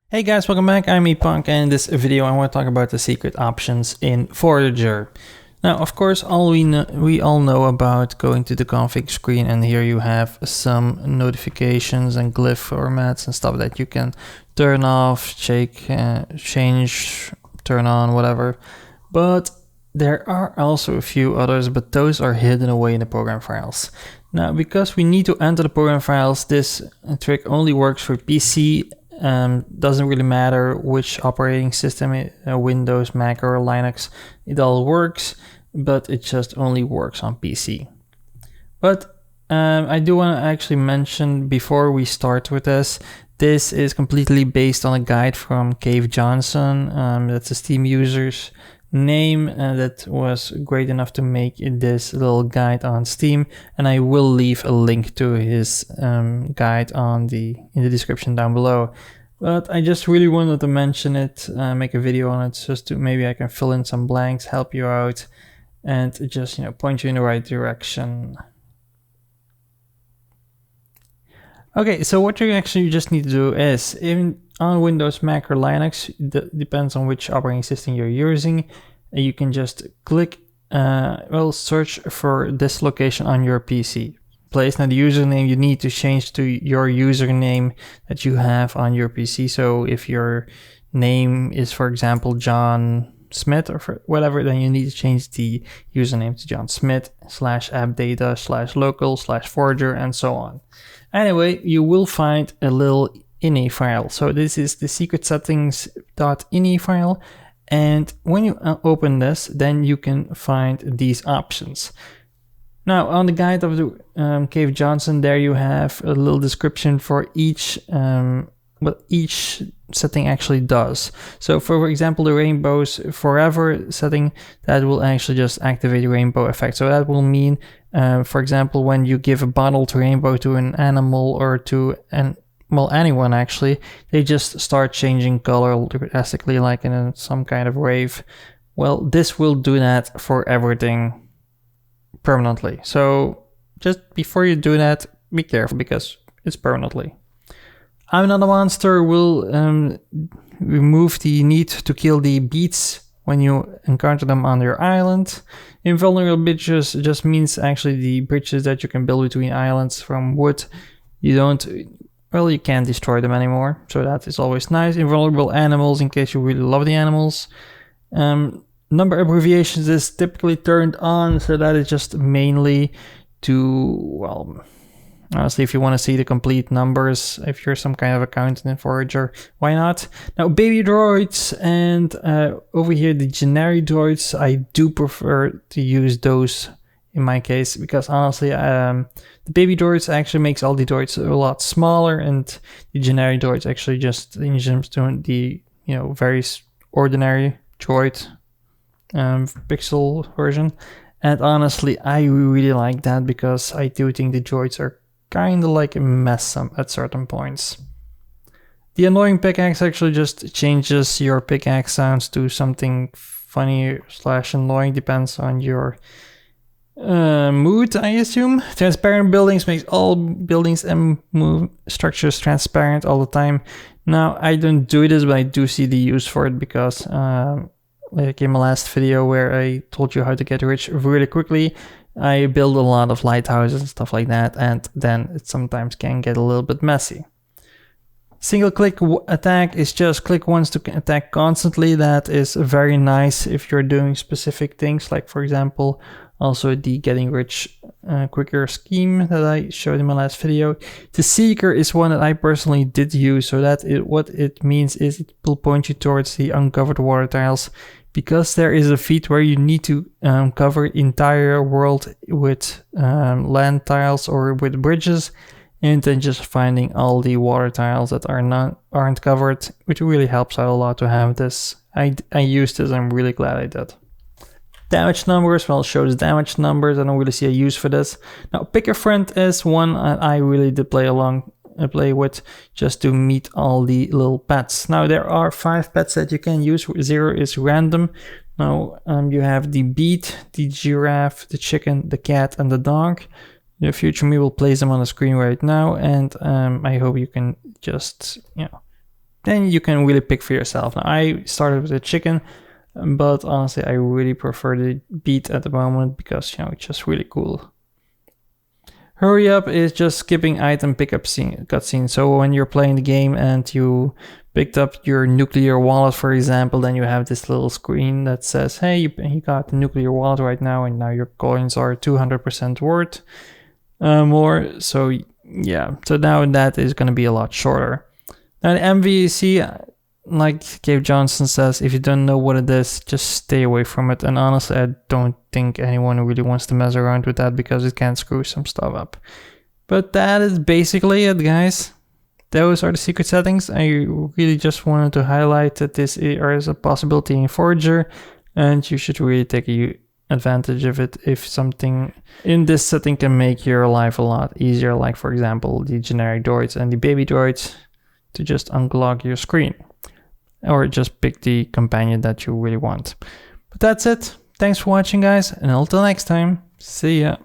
Hey guys, welcome back. I'm Epokk, and in this video I want to talk about the secret options in Forager. Now, of course, we all know about going to the config screen, and here you have some notifications and glyph formats and stuff that you can turn off, change, turn on, whatever. But there are also a few others, but those are hidden away in the program files. Now, because we need to enter the program files, this trick only works for PC. Doesn't really matter which operating system, Windows, Mac or Linux, it all works, but it just only works on PC. But I do want to actually mention before we start with this is completely based on a guide from Cave Johnson. That's a Steam user's name that was great enough to make this little guide on Steam, and I will leave a link to his guide in the description down below. But I just really wanted to mention it, make a video on it, just to maybe I can fill in some blanks, help you out, and just point you in the right direction. Okay, so what you actually just need to do is, on Windows, Mac or Linux, depends on which operating system you're using, you can just click, search for this location on your PC place. Now the username you need to change to your username that you have on your PC. So if your name is, for example, John Smith or whatever, then you need to change the username to John Smith /appdata/local/forager and so on. Anyway, you will find a little ini file. So this is the secret settings.ini file. And when you open this, then you can find these options. Now, on the guide of the Cave Johnson, there you have a little description for each what each setting actually does. So, for example, the rainbows forever setting, that will actually just activate the rainbow effect. So that will mean, for example, when you give a bottled rainbow to an animal or to anyone actually, they just start changing color drastically, like in some kind of wave. Well, this will do that for everything permanently. So just before you do that, be careful because it's permanently. I'm Not a Monster will remove the need to kill the beats when you encounter them on your island. Invulnerable bridges just means actually the bridges that you can build between islands from wood. You can't destroy them anymore, so that is always nice. Invulnerable animals, in case you really love the animals. Number abbreviations is typically turned on, so that is just mainly to, well, honestly, if you want to see the complete numbers, if you're some kind of accountant in Forager, why not? Now, baby droids and over here the generic droids, I do prefer to use those in my case, because honestly, the baby droids actually makes all the droids a lot smaller, and the generic droids actually just doing the very ordinary droid pixel version. And honestly, I really like that because I do think the droids are kind of like a mess at certain points. The annoying pickaxe actually just changes your pickaxe sounds to something funny / annoying, depends on your mood, I assume. Transparent buildings makes all buildings and structures transparent all the time. Now, I don't do this, but I do see the use for it because like in my last video where I told you how to get rich really quickly, I build a lot of lighthouses and stuff like that, and then it sometimes can get a little bit messy. Single click attack is just click once to attack constantly. That is very nice if you're doing specific things, like for example, also the getting rich quicker scheme that I showed in my last video. The Seeker is one that I personally did use, so that what it means is it will point you towards the uncovered water tiles, because there is a feat where you need to cover entire world with land tiles or with bridges, and then just finding all the water tiles that aren't covered, which really helps out a lot to have this. I used this, I'm really glad I did. Damage numbers, well, shows damage numbers. I don't really see a use for this. Now, Pick a Friend is one I really did play with just to meet all the little pets. Now, there are 5 pets that you can use. 0 is random. Now, you have the beet, the giraffe, the chicken, the cat, and the dog. The future me will place them on the screen right now, and I hope you can just, then you can really pick for yourself. Now, I started with the chicken, but honestly, I really prefer the beet at the moment because, you know, it's just really cool. Hurry up is just skipping item pickup cutscene. So when you're playing the game and you picked up your nuclear wallet, for example, then you have this little screen that says, hey, you got the nuclear wallet right now, and now your coins are 200% worth more. So yeah, so now that is going to be a lot shorter. Now the MVC, like Gabe Johnson says, if you don't know what it is, just stay away from it. And honestly, I don't think anyone really wants to mess around with that because it can screw some stuff up. But that is basically it, guys. Those are the secret settings. I really just wanted to highlight that this is a possibility in Forager, and you should really take advantage of it if something in this setting can make your life a lot easier, like for example the generic droids and the baby droids, to just unclog your screen. Or just pick the companion that you really want. But that's it. Thanks for watching, guys, and until next time, see ya.